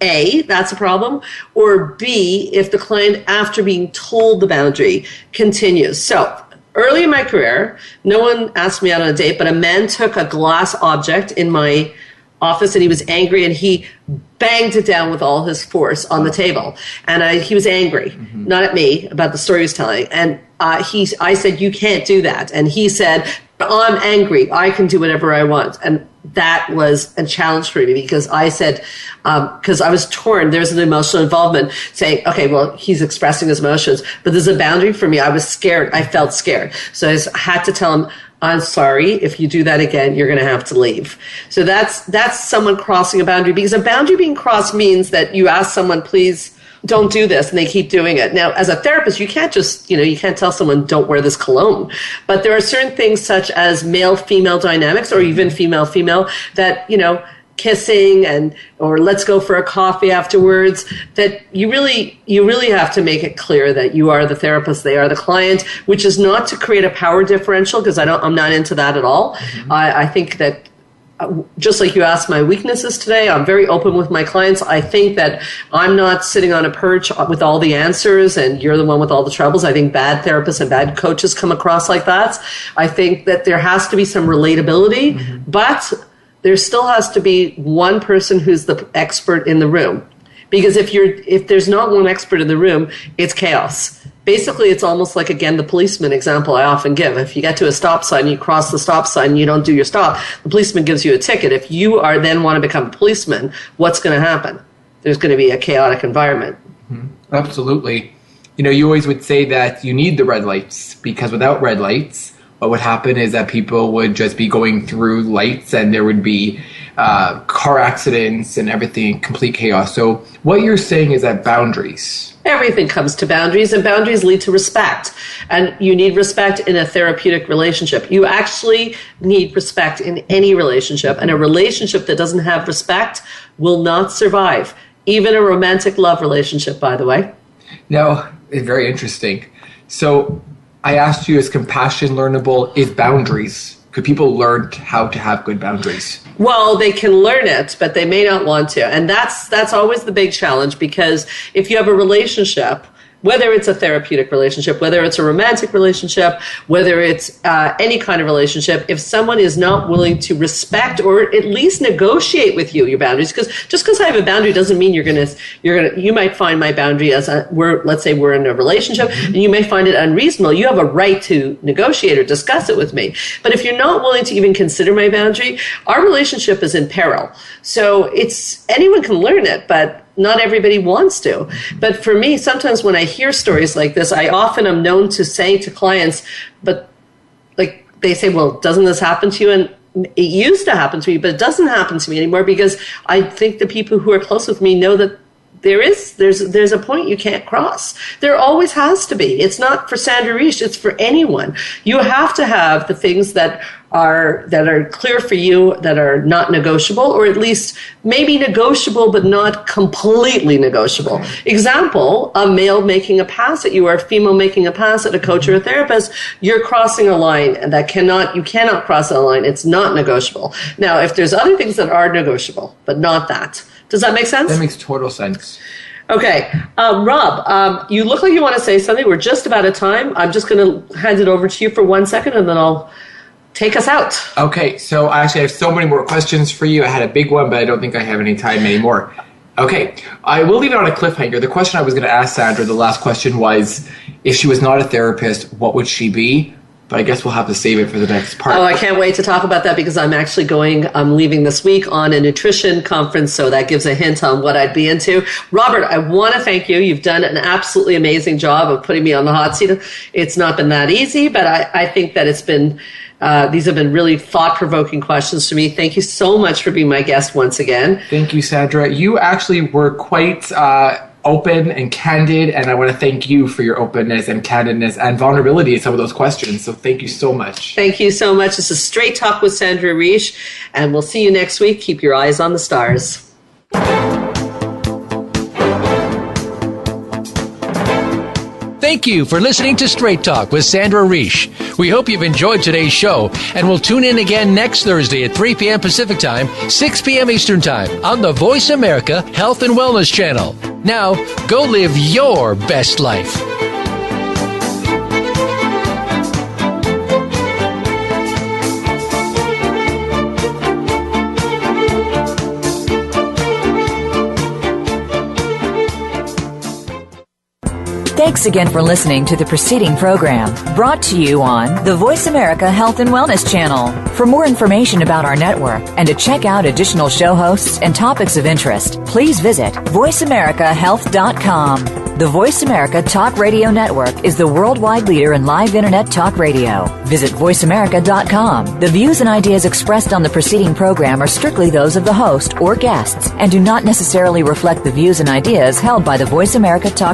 A, that's a problem, or B, if the client, after being told the boundary, continues. So early in my career, no one asked me out on a date, but a man took a glass object in my office and he was angry and he banged it down with all his force on the table. And he was angry, not at me, about the story he was telling. And I said, you can't do that. And he said, I'm angry. I can do whatever I want. And that was a challenge for me because I said, because I was torn. There's an emotional involvement saying, okay, well, he's expressing his emotions, but there's a boundary for me. I was scared. I felt scared. So I had to tell him, I'm sorry. If you do that again, you're going to have to leave. So that's someone crossing a boundary, because a boundary being crossed means that you ask someone, please don't do this, and they keep doing it. Now, as a therapist, you can't just, you can't tell someone, don't wear this cologne. But there are certain things such as male-female dynamics or even female-female that, kissing or let's go for a coffee afterwards, that you really have to make it clear that you are the therapist, they are the client, which is not to create a power differential, because I'm not into that at all. Mm-hmm. I think that just like you asked my weaknesses today, I'm very open with my clients. I think that I'm not sitting on a perch with all the answers and you're the one with all the troubles. I think bad therapists and bad coaches come across like that. I think that there has to be some relatability, mm-hmm. but there still has to be one person who's the expert in the room. Because if there's not one expert in the room, it's chaos. Basically, it's almost like, again, the policeman example I often give. If you get to a stop sign, you cross the stop sign, you don't do your stop, the policeman gives you a ticket. If you then want to become a policeman, what's going to happen? There's going to be a chaotic environment. Mm-hmm. Absolutely. You always would say that you need the red lights, because without red lights, what would happen is that people would just be going through lights and there would be car accidents and everything, complete chaos. So what you're saying is that boundaries. Everything comes to boundaries, and boundaries lead to respect. And you need respect in a therapeutic relationship. You actually need respect in any relationship. And a relationship that doesn't have respect will not survive. Even a romantic love relationship, by the way. Now, it's very interesting. So I asked you, is compassion learnable? Is boundaries? Could people learn how to have good boundaries? Well, they can learn it, but they may not want to. And that's always the big challenge, because if you have a relationship, whether it's a therapeutic relationship, whether it's a romantic relationship, whether it's any kind of relationship, if someone is not willing to respect or at least negotiate with you your boundaries, because just because I have a boundary doesn't mean you might find my boundary as let's say we're in a relationship, and you may find it unreasonable. You have a right to negotiate or discuss it with me. But if you're not willing to even consider my boundary, our relationship is in peril. So anyone can learn it, but not everybody wants to. But for me, sometimes when I hear stories like this, I often am known to say to clients, but like they say, well, doesn't this happen to you? And it used to happen to me, but it doesn't happen to me anymore, because I think the people who are close with me know that there's a point you can't cross. There always has to be. It's not for Sandra Reich, it's for anyone. You have to have the things that are clear for you, that are not negotiable, or at least maybe negotiable but not completely negotiable. Example, a male making a pass at you or a female making a pass at a coach or a therapist, you're crossing a line and you cannot cross that line. It's not negotiable. Now, if there's other things that are negotiable, but not that. Does that make sense? That makes total sense. Okay. Rob, you look like you want to say something. We're just about at time. I'm just going to hand it over to you for 1 second, and then I'll take us out. Okay. So I actually have so many more questions for you. I had a big one, but I don't think I have any time anymore. Okay. I will leave it on a cliffhanger. The question I was going to ask Sandra, the last question was, if she was not a therapist, what would she be? But I guess we'll have to save it for the next part. Oh, I can't wait to talk about that, because I'm leaving this week on a nutrition conference, so that gives a hint on what I'd be into. Robert, I want to thank you. You've done an absolutely amazing job of putting me on the hot seat. It's not been that easy, but I think that it's been, these have been really thought-provoking questions to me. Thank you so much for being my guest once again. Thank you, Sandra. You actually were quite open and candid, and I want to thank you for your openness and candidness and vulnerability in some of those questions. So thank you so much. Thank you so much. This is Straight Talk with Sandra Reich, and we'll see you next week. Keep your eyes on the stars. Thank you for listening to Straight Talk with Sandra Reich. We hope you've enjoyed today's show, and we'll tune in again next Thursday at 3 p.m. Pacific Time, 6 p.m. Eastern Time on the Voice America Health and Wellness Channel. Now, go live your best life. Thanks again for listening to the preceding program, brought to you on the Voice America Health and Wellness Channel. For more information about our network and to check out additional show hosts and topics of interest, please visit voiceamericahealth.com. The Voice America Talk Radio Network is the worldwide leader in live Internet talk radio. Visit voiceamerica.com. The views and ideas expressed on the preceding program are strictly those of the host or guests and do not necessarily reflect the views and ideas held by the Voice America Talk